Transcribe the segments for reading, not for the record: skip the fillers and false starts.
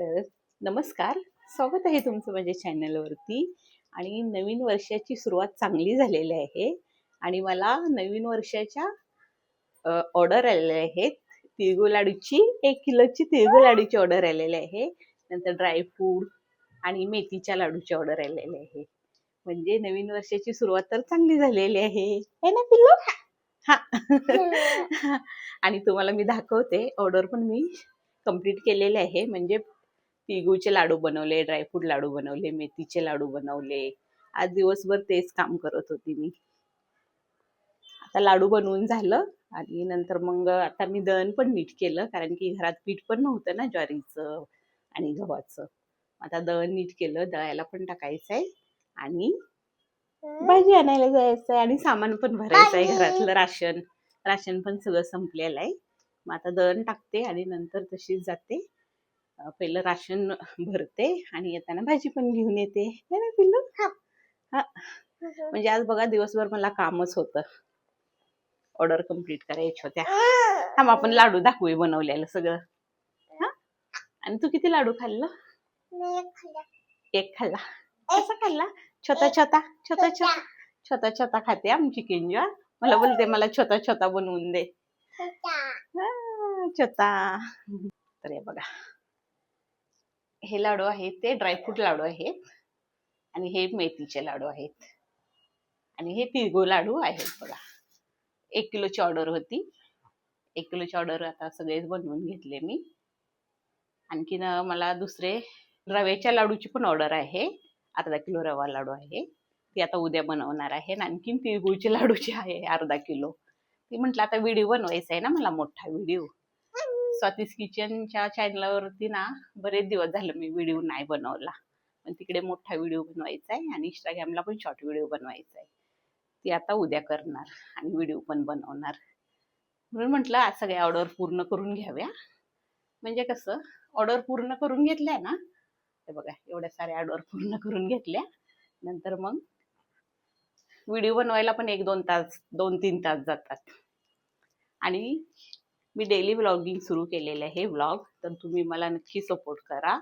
तर नमस्कार, स्वागत आहे तुमचं माझ्या चॅनलवरती. आणि नवीन वर्षाची सुरुवात चांगली झालेली आहे आणि मला नवीन वर्षाच्या ऑर्डर आलेल्या आहेत. तिळगुळ लाडूची 1 किलोची तिळगुळ लाडूची ऑर्डर आलेली आहे. नंतर ड्रायफ्रूट आणि मेथीच्या लाडूची ऑर्डर आलेली आहे. म्हणजे नवीन वर्षाची सुरुवात तर चांगली झालेली आहे, है ना पिल्लू? हा. आणि तुम्हाला मी दाखवते, ऑर्डर पण मी कंप्लीट केलेले आहे. म्हणजे तिळगुळचे लाडू बनवले, ड्रायफ्रूट लाडू बनवले, मेथीचे लाडू बनवले. आज दिवसभर तेच काम करत होती मी. आता लाडू बनवून झालं आणि नंतर मग आता मी दळण पण नीट केलं, कारण की घरात पीठ पण नव्हतं ना ज्वारीचं आणि गव्हाचं. आता दळण नीट केलं, दळायला पण टाकायचं आहे आणि भाजी आणायला जायचं आहे आणि सामान पण भरायचं आहे. घरातलं राशन पण सगळं संपलेलं आहे. मग आता दळण टाकते आणि नंतर तशीच जाते. पहिलं राशन भरते आणि येताना भाजी पण घेऊन येते, है ना पिल्लू? हा. म्हणजे आज बघा दिवसभर मला कामच होतं, ऑर्डर कंप्लीट करायच्या होत्या. थांब आपण लाडू दाखवू बनवलेलं सगळं. हा. आणि तू किती लाडू खाल्लं? एक खाल्ला. कसा खाल्ला? छोटा छोटा छोटा छोटा छोटा छोटा खाते आमची किंजळ. मला बोलते मला छोटा छोटा बनवून दे. छोटा. तर हे बघा, हे लाडू आहेत ते ड्रायफ्रूट लाडू आहेत आणि हे मेथीचे लाडू आहेत आणि हे तिळगुळ लाडू आहेत. बघा, 1 किलोची ऑर्डर होती. 1 किलोची ऑर्डर आता सगळेच बनवून घेतले मी. आणखीन मला दुसरे रव्याच्या लाडूची पण ऑर्डर आहे. अर्धा किलो रवा लाडू आहे, ती आता उद्या बनवणार आहे. आणखीन तिळगुळचे लाडूची आहे अर्धा किलो. ती म्हटलं आता व्हिडिओ बनवायचा आहे ना मला, मोठा व्हिडिओ. स्वातीस किचनच्या चॅनलवरती ना बरेच दिवस झाले मी व्हिडिओ नाही बनवला, पण तिकडे मोठा व्हिडिओ बनवायचा आहे आणि इंस्टाग्रामला पण शॉर्ट व्हिडिओ बनवायचा आहे. ती आता उद्या करणार आणि व्हिडिओ पण बनवणार. म्हणून म्हटलं आज सगळ्या ऑर्डर पूर्ण करून घ्याव्या. म्हणजे कसं, ऑर्डर पूर्ण करून घेतल्या ना, हे बघा एवढ्या साऱ्या ऑर्डर पूर्ण करून घेतल्या नंतर मग व्हिडिओ बनवायला पण 1-2 तास 2-3 तास जातात. आणि मी डेली व्लॉगिंग सुरू केलेले आहे व्लॉग. तर तुम्ही मला नक्की सपोर्ट करा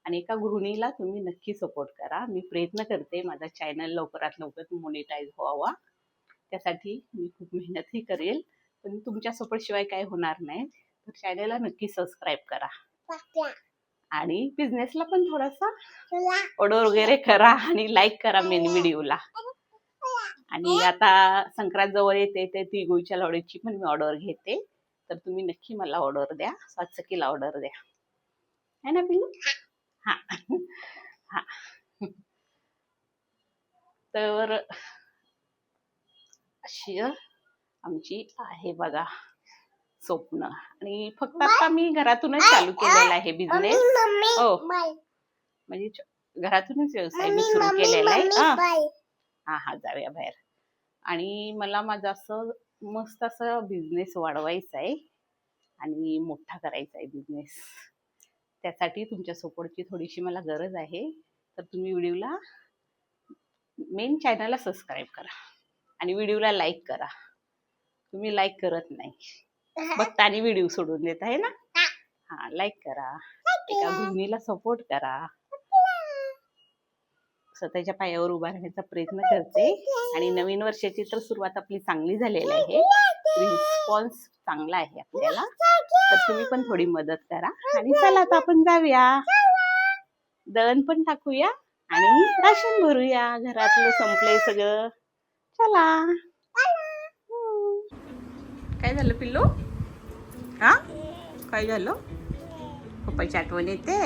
आणि एका गृहिणीला तुम्ही नक्की सपोर्ट करा. मी प्रयत्न करते माझा चॅनल लवकरात लवकर मोनेटाईज व्हावा, त्यासाठी मी खूप मेहनतही करेल. पण तुमच्या सपोर्ट शिवाय काय होणार नाही. तर चॅनलला नक्की सबस्क्राईब करा आणि बिझनेसला पण थोडासा ऑर्डर वगैरे करा आणि लाईक करा मेन व्हिडिओला. आणि आता संक्रांत जवळ येते, ते तिळगुळच्या लाडूची पण मी ऑर्डर घेते. तर तुम्ही नक्की मला ऑर्डर द्या, स्वात्सकीला ऑर्डर द्या, है ना पिल्लू? हा. हा. तर अशी आमची आहे बघा स्वप्न. आणि फक्त आता मी घरातूनच चालू केलेला आहे बिझनेस. हो, म्हणजे घरातूनच व्यवसाय मी सुरू केलेला आहे. हा, जाऊया बाहेर. आणि मला माझं असं मस्त असं बिझनेस वाढवायचा आहे आणि मोठा करायचा आहे बिझनेस. त्यासाठी तुमच्या सपोर्टची थोडीशी मला गरज आहे. तर तुम्ही व्हिडिओला मेन चॅनलला सबस्क्राईब करा आणि व्हिडिओला लाईक करा. तुम्ही लाईक करत नाही, बघता आणि व्हिडिओ सोडून देत आहे ना. हा, लाईक करा, एका गृहिणीला सपोर्ट करा. स्वतःच्या पायावर उभा राहण्याचा प्रयत्न करते. आणि नवीन वर्षाची तर सुरुवात आपली चांगली झालेली आहे, रिस्पॉन्स चांगला आहे आपल्याला. तर तुम्ही पण थोडी मदत करा. आणि चला आता आपण जाऊया, दळण पण टाकूया आणि राशन भरूया. घरातलं संपलंय सगळं, चला. काय झालं पिल्लू? हा, काय झालं? पप्पाची आठवण येते?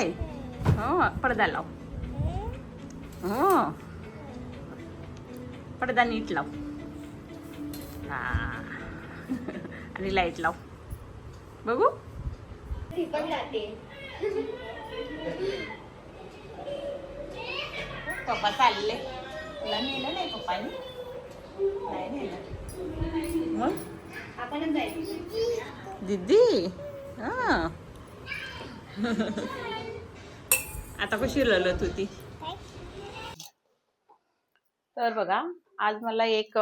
हो, पडदा लाव. हो, पडदा नीट लाव. हा. आणि लाईट लाव, बघू. पप्पा चालले. तुला नेलं नाही पप्पानी? नाही नेलं. मग आपणच जायचं दीदी. हा. आता कशी रडत होती. तर बघा, आज मला एक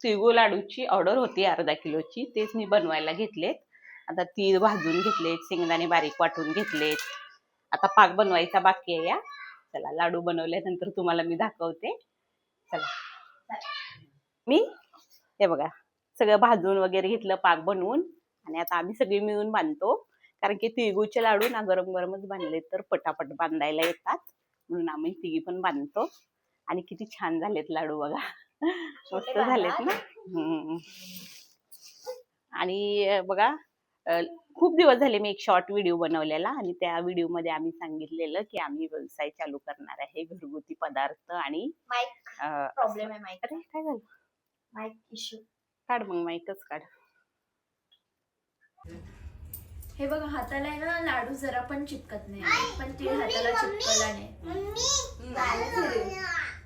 तिळगुळ लाडूची ऑर्डर होती अर्धा किलोची. तेच मी बनवायला घेतलेत. आता तीळ भाजून घेतलेत, शेंगदाणे बारीक वाटून घेतलेत आता पाक बनवायचा बाकी आहे. या चला लाडू बनवल्यानंतर तुम्हाला मी दाखवते. चला मी हे बघा सगळं भाजून वगैरे घेतलं पाक बनवून आणि आता आम्ही सगळे मिळून बांधतो. कारण की तिळगुळचे लाडू ना गरम गरमच बांधले तर पटापट बांधायला येतात, म्हणून आम्ही तिघी पण बांधतो. आणि किती छान झालेत लाडू बघा, मस्त झालेत ना. आणि बघा खूप दिवस झाले मी एक शॉर्ट व्हिडिओ बनवलेला आणि त्या व्हिडिओ मध्ये आम्ही सांगितलेलं की आम्ही व्यवसाय चालू करणार आहे घरगुती पदार्थ आणि माईक प्रॉब्लेम आहे. माईक अरे काय झालं, माईक इश्यू. काढ मग माईकच काढ. हे बघा हाताला आहे ना लाडू जरा पण चिपकत नाही, पण ती हाताला चिपकला नाही.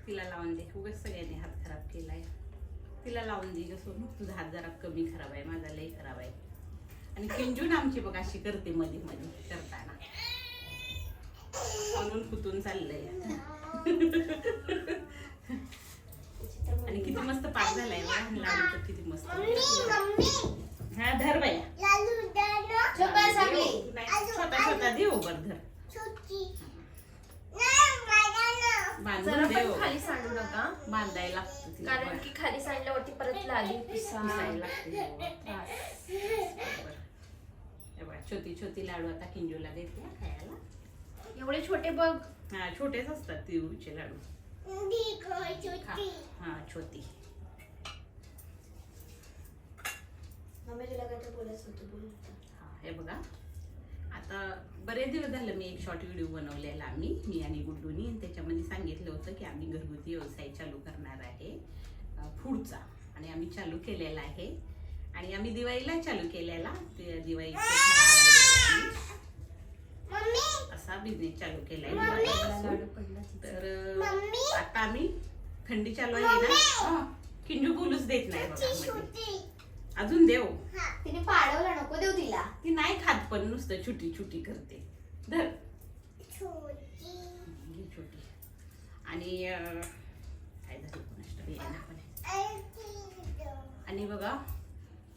तिला लावून दे, उगाच सगळ्यांनी हात खराब केलाय. तिला लावून दे ग सोनू, तुझा हात जरा कमी खराब आहे, माझा लई खराब आहे. आणि किंजून आमची बघ अशी करते मध्ये मध्ये करताना, म्हणून फुटून चाललंय. आणि किती मस्त पाक झालाय लाडू तर किती मस्त. हा धर बाया, छोटा छोटा देऊ बर धर, बांधून देऊ. खाली सांडू नका, बांधायला लागतं कारण की खाली सांडल्यावरती परत लादी पिसायला लागते. छोटी छोटी लाडू आता किंजूला देते खायला. एवढे छोटे बघ. हा छोटेच असतात तिळगुळचे लाडू. हा छोटी. मम्मी तुला काय बोलायचं होतं बोल. हा हे बघा आता बरेच दिवस झालं मी एक शॉर्ट व्हिडिओ बनवलेला मी आणि गुड्डूनी, आणि त्याच्यामध्ये सांगितलं होतं की आम्ही घरगुती व्यवसाय चालू करणार आहे फूडचा, आणि आम्ही चालू केलेला आहे. आणि आम्ही दिवाळीला चालू केलेला, दिवाळीचा असा बिझनेस चालू केलाय. तर आता आम्ही थंडी चालू आहे ना, किंजू बोलूच देत नाही बघा. अजून देऊ, तिने पाडवला नको देऊ तिला, ती नाही खात पण नुसतं छोटी छोटी करते. धर छोटी. आणि काय झालं आणि बघा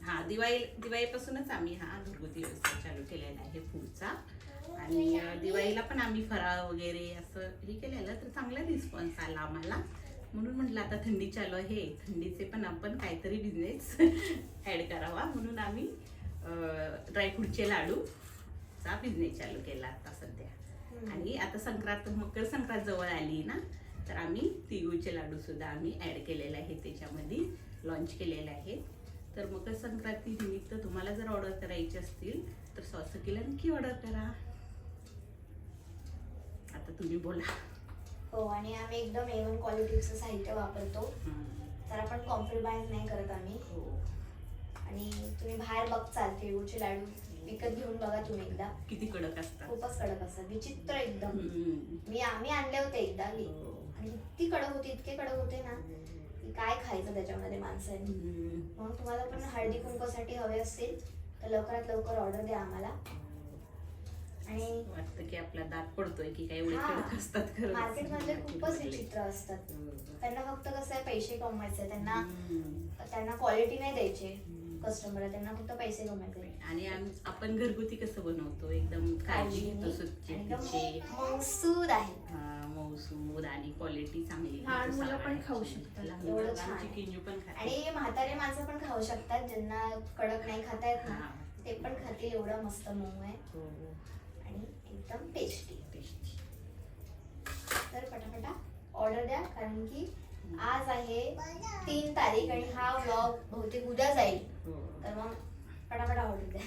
हा दिवाळीपासूनच आम्ही हा घरगुती व्यवसाय चालू केलेला आहे फूडचा. आणि दिवाळीला पण आम्ही फराळ वगैरे असं हे केलेलं, तर चांगला रिस्पॉन्स आला आम्हाला. म्हणून म्हटलं आता थंडी चालू आहे, थंडीचे पण आपण काहीतरी बिझनेस ऍड करावा, म्हणून आम्ही ड्रायफ्रूटचे लाडूचा बिझनेस चालू केला आता सध्या. आणि आता मकर संक्रांत जवळ आली ना, तर आम्ही तिळगुळचे लाडू सुद्धा आम्ही ऍड केलेले आहे, त्याच्यामध्ये लॉन्च केलेले आहे. तर मकर संक्रांती निमित्त तुम्हाला जर ऑर्डर करायची असतील तर सॉसकीला नक्की ऑर्डर करा. आता तुम्ही बोला. हो, आणि आम्ही एकदम A1 क्वालिटीचं साहित्य वापरतो, तर आपण कॉम्प्रोमाइज नाही करत आम्ही. आणि तुम्ही बाहेर बघचाल तिळगुळचे लाडू विकत घेऊन बघा तुम्ही एकदा, किती कडक असतात, खूपच कडक असतात, विचित्र एकदम. आम्ही आणले होते एकदा आणि किती कडक होते, इतके कडक होते ना की काय खायचं त्याच्यामध्ये माणसांनी. म्हणून तुम्हाला पण हळदी कुंकूसाठी हवे असतील तर लवकरात लवकर ऑर्डर द्या आम्हाला. आणि वाटतं की आपला दात पडतोय की काय, एवढे कडक असतात. मार्केट मधले खूपच विचित्र असतात. त्यांना फक्त कसं आहे पैसे कमवायचे, त्यांना क्वालिटी नाही द्यायचे कस्टमरला, त्यांना फक्त पैसे कमवायचे. आणि आपण घरगुती कसं बनवतो, एकदम काळजी घेतो, स्वच्छ मौसूद आहे, मौसूद आणि क्वालिटी चांगली. लहान मुलं पण खाऊ शकतात, एवढं छान. किंजू पण खाते आणि म्हातारे माणसं पण खाऊ शकतात, ज्यांना कडक नाही खाता येत ना ते पण खातील. एवढं मस्त मऊ आहे आणि एकदम टेस्टी. तर पटापटा ऑर्डर द्या, कारण की आज आहे 3 तारीख आणि हा व्लॉग बहुतेक उद्या जाईल, तर मग पटापटा ऑर्डर द्या.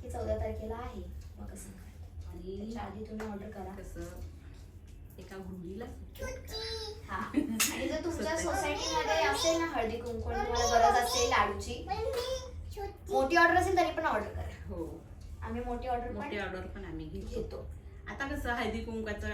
की 14 तारखेला आहे मकर संक्रांत, आणि त्याच्या आधी तुम्ही ऑर्डर करा. कसं एका गृहिणीला हा, आणि जर तुमच्या सोसायटीमध्ये असेल ना हळदी कुंकू, तुम्हाला गरज असेल लाडूची, मोठी ऑर्डर असेल तरी पण ऑर्डर करा. हो, आम्ही मोठी ऑर्डर पण आम्ही घेतो. आता कसं हळदी कुंकाचं